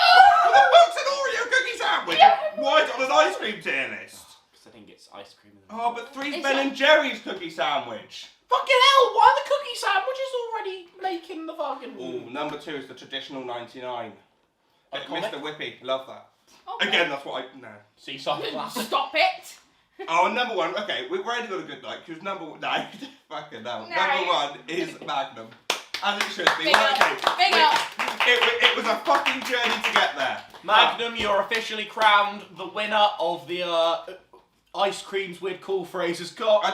What the fuck's an Oreo cookie sandwich? Why is it on an ice cream tier list? Because I think it's ice cream. Oh, but 3's Is Ben it- and Jerry's cookie sandwich. Fucking hell, why are the cookie sandwiches already making the fucking... Ooh, number 2 is the traditional 99. A comic? Mr. Whippy, love that. Okay. Again, that's what I... No. Seaside classic. Stop it! Oh, and number 1, okay, we've already got a good night, because number 1, no, fucking no. No. Number 1 is Magnum. As it should be. Big Well, up, okay, big wait, up. It was a fucking journey to get there. Magnum, you're officially crowned the winner of the ice creams we'd call Fraser's cock. I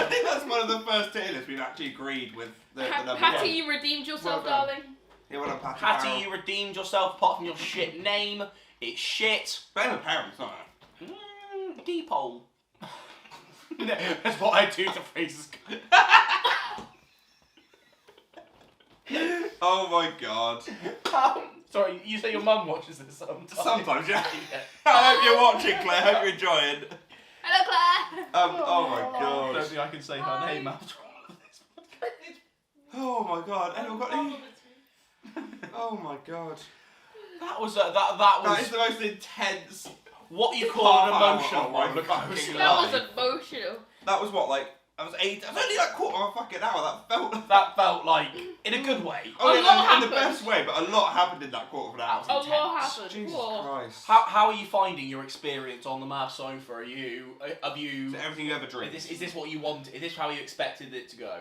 think that's one of the first tier lists we've actually agreed with the number Patty, 1. you redeemed yourself, Well done. darling. Yeah, well done, Patty. Patty, Farrell. you redeemed yourself apart from your shit name. It's shit. Blame the parents, not her. Deep-hole. That's what I do to Fraser's cock. Oh my god. Sorry, you say your mum watches this sometimes. Sometimes, yeah. I hope you're watching, Claire. I hope you're enjoying. Hello, Claire. Oh my I don't god. think I can say her Hi. name after all of this. Oh my god. Anyone got any? Oh my god. That was that That was is the most intense. what you call an half hour emotional of my one. fucking That life. was emotional. That was what, like, I was 8. That was only like quarter of a fucking hour. That felt. That felt like in a good way. Oh, A yeah, lot in the happened. best way, but a lot happened in that quarter of an hour. A lot Intense. happened. Jesus Whoa. Christ. How are you finding your experience on the Mad Sofa? Are you have you? Is it everything you ever dreamed? Is this what you want? Is this how you expected it to go?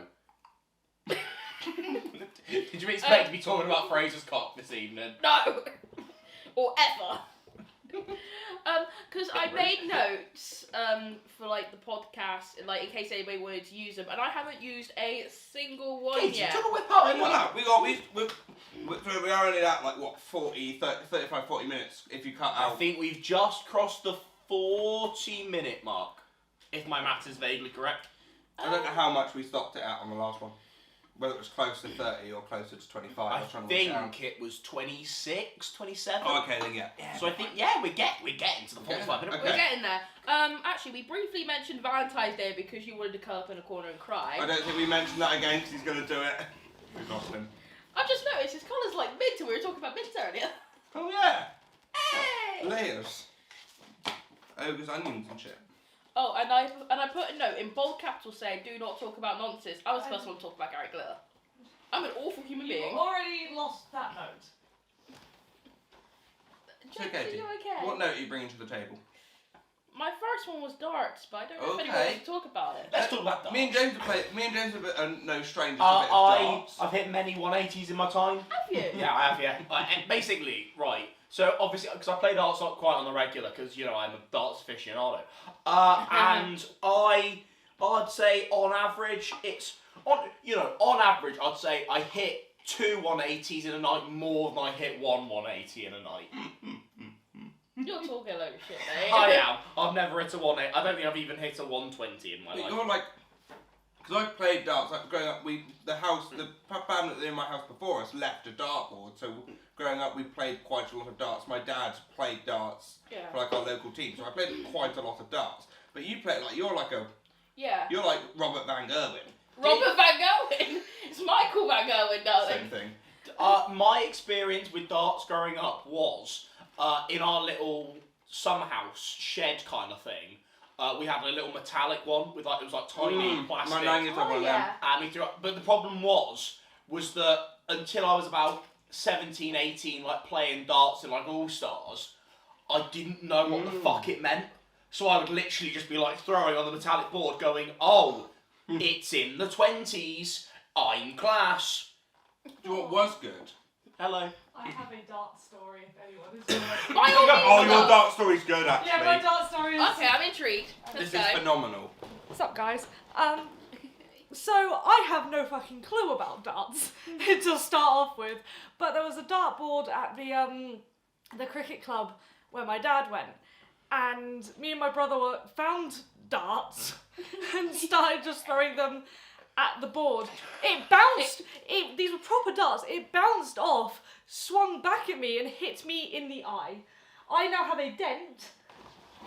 Did you expect to be talking about Fraser's cock this evening? No. Or ever. Because I made notes for like the podcast, like in case anybody wanted to use them, and I haven't used a single one Katie, yet. do you want to whip Oh, out no, one? we are only at like what 40, 30, 35, 40 minutes if you cut I out. think we've just crossed the 40-minute mark, if my math is vaguely correct. I don't know how much we stopped it at on the last one. Whether it was close to 30 or closer to 25. I was trying to work out. think it was 26, 27. Oh, okay, then yeah. So I think we're getting to the 45 minute. Okay. We're getting there. Actually, we briefly mentioned Valentine's Day because you wanted to curl up in a corner and cry. I don't think we mentioned that again because he's going to do it. We lost him. I've just noticed his colour's like mint, and we were talking about mint earlier. Oh yeah. Hey! Layers. Ogres, onions and shit. Oh, and I put a note in bold capitals saying, "Do not talk about nonsense." I was the first one to talk about Gary Glitter. I'm an awful human You being. already lost that note. James, okay, are you okay? What note are you bringing to the table? My first one was darts, but I don't know if anyone Okay. wants to talk about it. Let's talk about that. Me and James are no strangers to a bit of darts. I've hit many 180s in my time. Have you? Yeah, I have, yeah. And basically, right, so obviously, because I play darts not quite on the regular, because, you know, I'm a darts aficionado. And I'd say on average, on average, I'd say I hit 2 180s in a night more than I hit 1 180 in a night. You're talking a load of shit, mate. I am. I've never hit a 180. I don't think I've even hit a 120 in my But life. you're like, because I played darts. Like growing up, the family that were in my house before us left a dartboard. So growing up, we played quite a lot of darts. My dad played darts Yeah. for like our local team, so I played quite a lot of darts. But you play like you're like Robert Van Gerwen. Robert Van Gerwen. It's Michael Van Gerwen, darling. Same thing. My experience with darts growing up was in our little summer house shed kind of thing. We had a little metallic one with like it was like tiny plastic. My nan used to have one of them. yeah. And we threw up. But the problem was that until I was about 17, 18, like playing darts in like All Stars, I didn't know what the fuck it meant. So I would literally just be like throwing on the metallic board, going, "Oh, it's in the 20s. I'm class." Do you know what was good? Hello. I have a dart story if anyone is interested. By all means, Oh, your love. dark story's good, actually. Yeah, my dart story is... Okay, I'm intrigued. Let's This is go. phenomenal. What's up, guys? So I have no fucking clue about darts to start off with, but there was a dartboard at the cricket club where my dad went, and me and my brother found darts and started just throwing them at the board. It bounced. These were proper darts. It bounced off, swung back at me, and hit me in the eye. I now have a dent,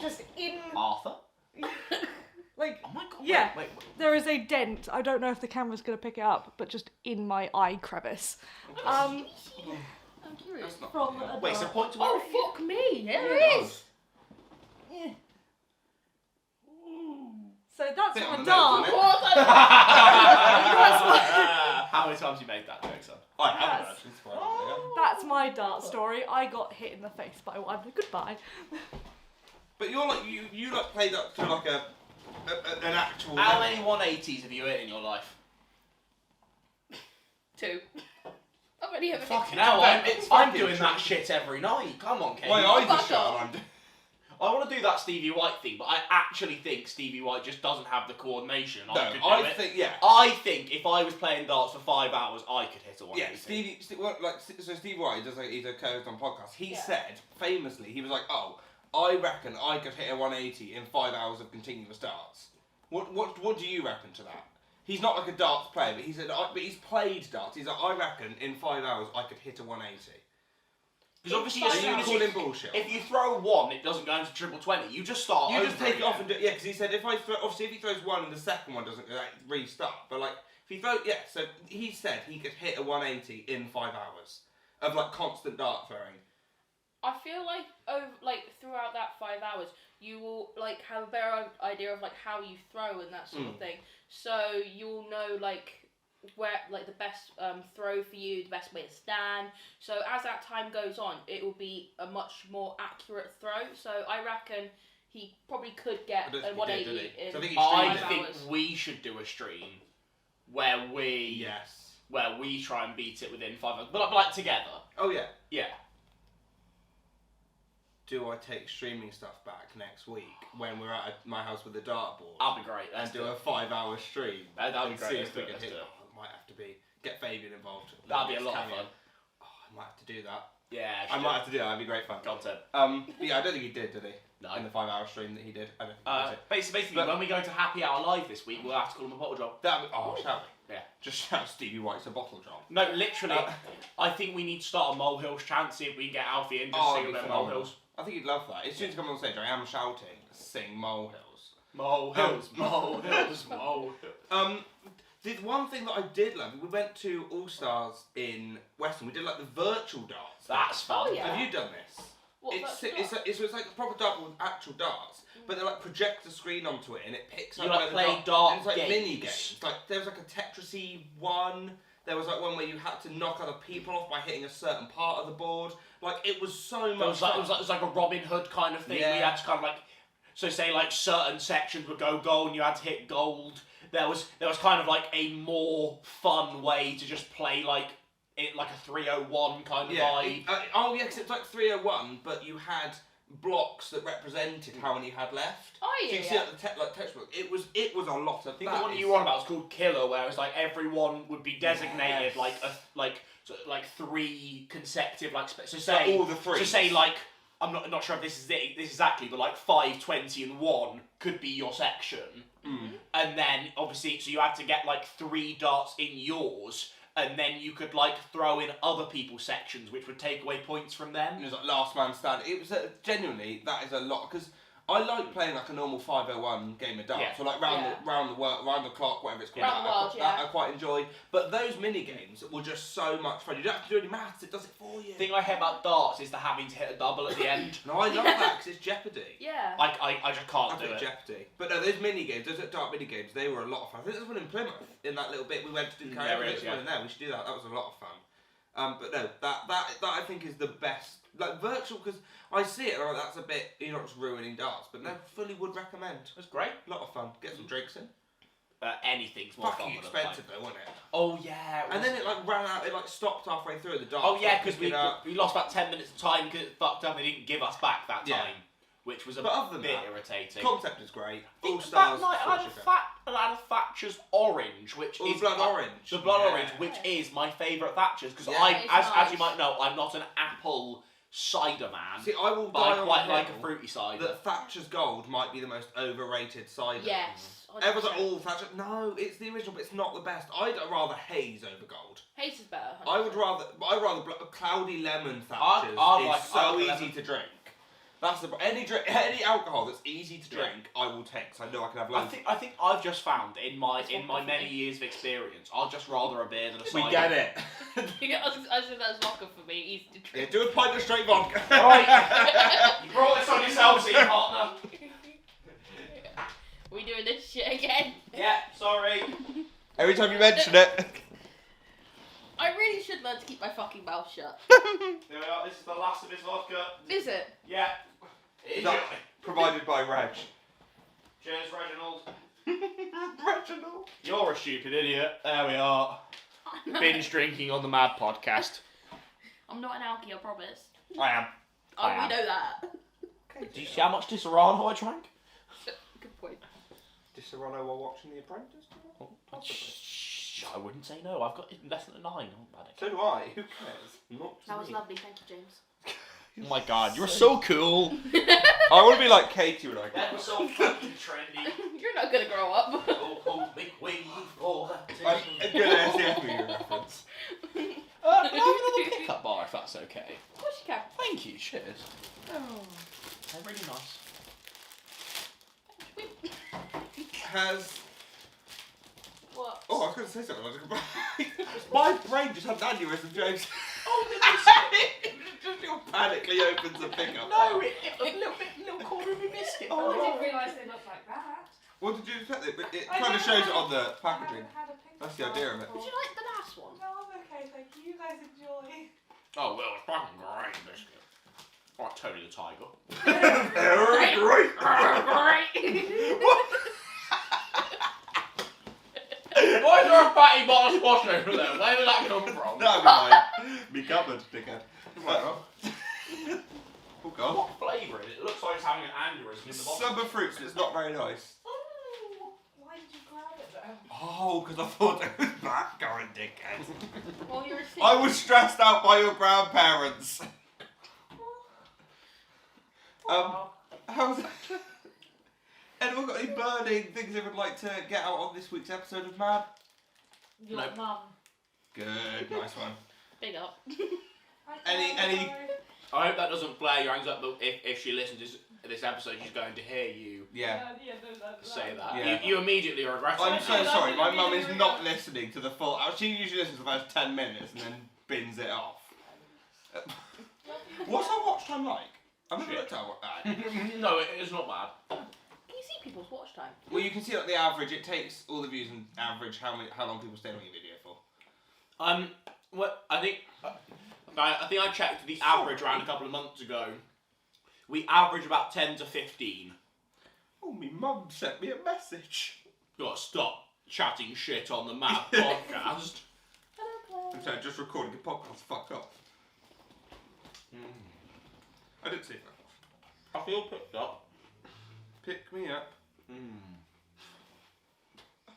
just in Arthur? like. Oh my god. Yeah. Wait. There is a dent. I don't know if the camera's going to pick it up, but just in my eye crevice. I'm curious. That's not From yeah. a Wait, so dart. point to Oh, where fuck me. There Yeah, it is. So that's Bit my on the dart. nose, isn't it? What? How many times you made that joke, son? I haven't Yes. actually. It's fine, That's my dart story. I got hit in the face by one. Goodbye. But you're like you like played up to like an actual. How level. many 180s have you hit in your life? 2. I've only ever Fucking hell, hell, I'm- I'm fucking doing that true. shit every night. Come on, Kate. My eyes are Fuck shut. off. And I'm doing. I want to do that Stevie White thing, but I actually think Stevie White just doesn't have the coordination. No, I could do I it. think yeah. I think if I was playing darts for 5 hours, I could hit a 180. Yeah, Steve White does he's a co-host on podcast. He Yeah. said famously, he was like, "Oh, I reckon I could hit a 180 in 5 hours of continuous darts." What do you reckon to that? He's not like a darts player, but he said, but he's played darts. He's like, I reckon in 5 hours I could hit a 180. Because obviously, Five as soon You as call you, him bullshit. if you throw one, it doesn't go into triple 20. You just start. You just over take it off again. and do because he said if I throw, obviously if he throws one and the second one doesn't like, restart, but like if he throw so he said he could hit a 180 in 5 hours of like constant dart throwing. I feel like throughout that 5 hours, you will like have a better idea of like how you throw and that sort of thing. So you'll know like where like the best throw for you, the best way to stand. So as that time goes on, it will be a much more accurate throw. So I reckon he probably could I get don't think a he 180 did, did he? in So I think he 5 streamed I it. think hours. we should do a stream where we Yes. where we try and beat it within 5 hours, but like together. Oh yeah. Yeah. Do I take streaming stuff back next week when we're at my house with the dartboard That'll be great. and Let's do a 5 hour stream? That'll be and great. see Let's if we do it, can let's hit. do it. Oh, it might have to be get Fabian involved. That'd be a Next lot of cameo. fun. Oh, I might have to do that. Yeah. I might have to do that. That'd be great fun. Content. But yeah, I don't think he did he? No. In the 5 hour stream that he did. I don't think he did. Basically, But- when we go to Happy Hour Live this week, we'll have to call him a bottle job. Shall we? Yeah. Just shout Stevie White's a bottle job. No, literally, I think we need to start a Molehills chant, see if we can get Alfie in, just Oh, sing it'd be about phenomenal. Molehills. I think he'd love that. As soon as he comes on stage, I am shouting, sing molehills. Molehills, Molehills, Molehills. The one thing that I did love, we went to All Stars in Western. We did like the virtual darts. That's fun. Oh, yeah. Have you done this? What, It's like a proper dart with actual darts, but they like project the screen onto it and it picks You up like where the play dart. dart and it's like games. mini games. Like there was like a Tetrisy one. There was like one where you had to knock other people off by hitting a certain part of the board. Like it was so much fun. It was like a Robin Hood kind of thing. Yeah. We had to kind of like, so say like certain sections would go gold and you had to hit gold. There was kind of like a more fun way to just play like it like a 301 kind of vibe. Because it's like 301, but you had blocks that represented how many you had left. Oh So yeah. you can see like the textbook. It was a lot of. I think the one you were on about was called Killer, where it's like everyone would be designated Yes. like 3 consecutive so So say all the three. so say like I'm not sure if this is this exactly, but like 5, 20, and 1 could be your section, and then obviously so you had to get like 3 darts in yours, and then you could like throw in other people's sections, which would take away points from them. It was like last man standing. It was genuinely that is a lot because I like playing like a normal 501 game of darts, Yeah. or like round the clock, whatever it's called. Round the world, that I quite enjoy. But those mini games were just so much fun. You don't have to do any maths; it does it for you. The thing I hate about darts is the having to hit a double at the end. No, I love that because it's Jeopardy. Yeah. I just can't I do think it. Jeopardy. But no, those mini games, those dart mini games, they were a lot of fun. I think there's one in Plymouth in that little bit we went to do karaoke. There is, There's one in there. We should do that. That was a lot of fun. But no, that I think is the best. Like virtual, because I see it and I'm like, that's a bit, you're not just ruining darts. But no, fully would recommend. It's great. A lot of fun. Get some drinks in. Anything's more Fucking fun than a expensive pint. though, wasn't it? Oh yeah. And then it like ran out. It like stopped halfway through the darts. Oh yeah, like, because picking up. we lost about 10 minutes of time because it fucked up. They didn't give us back that Yeah. time, which was a But other than bit that, irritating. Concept is great. All That stars. night I had a Thatcher's Orange, which All is blood my- orange. The blood Yeah. orange, which is my favourite Thatcher's, because Yeah. It's as nice. you might know, I'm not an apple cider man, See, I will but die I on quite the like hill a fruity cider. that Thatcher's Gold might be the most overrated cider. Yes. Everyone's like, 100%. oh, Thatcher. No, it's the original, but it's not the best. I'd rather haze over gold. Haze is better. I'd rather cloudy lemon I'd Thatcher's like- is so I'd like easy lemon. to drink. That's the any alcohol that's easy to Yeah. drink, I will take. So I know I can have I loads. think I've just found in my That's what for many me. years of experience, I'll just rather a beer than a cider. We get it. I said that's vodka for me. Easy to Yeah, drink. do a pint of straight vodka. Right. You brought this on yourself, see partner. We doing this shit again? Yeah, sorry. Every time you mention it. I really should learn to keep my fucking mouth shut. There we are. This is the last of his vodka. Is it? Yeah. Enjoy. That- Provided by Reg. Cheers, Reginald. Reginald. You're a stupid idiot. There we are. Binge drinking on the Mad Podcast. I'm not an alkie, I promise. I am. Oh, I we am. know that. Do you see how much Disaronno I drank? Good point. Did Serrano while watching The Apprentice? Shh, I wouldn't say no. I've got less than a 9. Oh, bad. So do I. Who cares? Not just That was me. lovely, thank you, James. Oh my god, you're so cool. I want to be like Katie when I grow That up. was so fucking trendy. You're not gonna grow up. Oh, make way for that. I'm a good SDF reference. Can I have another pickup bar if that's okay? Of course you can. Thank you, cheers. Oh. They're really nice. Has What? oh, I was going to say something. I was My brain just had an aneurysm, James. Oh, It just panically opens a pickup. no, a little corner of a biscuit. I Oh, didn't realise they looked like that. What did you expect? It I kind of don't shows know. it on the I packaging. haven't had a pink That's the idea of it. Would you like the last one? No, I'm okay, thank you. You guys enjoy. Oh, well, it's fucking great biscuit. Like Tony the Tiger. Very great. Why is there a fatty bottle of squash over there? Where did that come from? That'd be mine. Me cupboard, dickhead. Oh god. What flavour is it? It looks like it's having an aneurysm in the bottle. Summer fruits, and it's not very nice. Why did you grab it though? Oh, because I thought it was that going, dickhead. Well, you're a I was stressed out by your grandparents. How's anyone got any burning things they would like to get out on this week's episode of Mad? Your Nope. mum. Good, nice one. Big up. Any- I hope that doesn't flare your hands up, but if she listens to this episode, she's going to hear you Yeah. say that. Yeah. You immediately regret I'm it. so sorry, my mum is not listening to the full. She usually listens to the first 10 minutes and then bins it off. What's our watch time like? I've never Shit. looked at our watch time. No, it's not bad. Can you see people's watch time? Well, you can see like the average. It takes all the views and average how long people stay on your video for. What I think I checked the average around a couple of months ago. We average about 10 to 15. Oh, my mum sent me a message. Gotta stop chatting shit on the Mad Podcast. I'm sorry, just recording a podcast. Fuck off. I didn't see that. I feel picked up. Pick me up.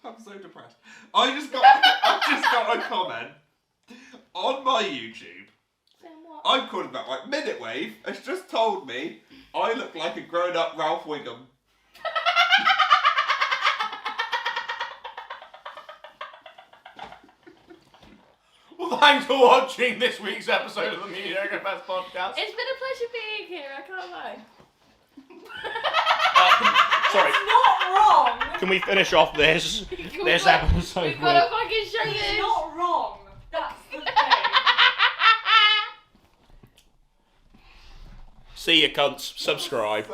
I'm so depressed. I just got a comment on my YouTube. Saying what? I'm calling that like Minute Wave has just told me I look like a grown-up Ralph Wiggum. Well, thanks for watching this week's episode of the Mediocre Podcast. It's been a pleasure being here, I can't lie. Can we finish off this We've got- episode? We've got to fucking show He's this. not wrong. That's the thing. See you, cunts. Subscribe.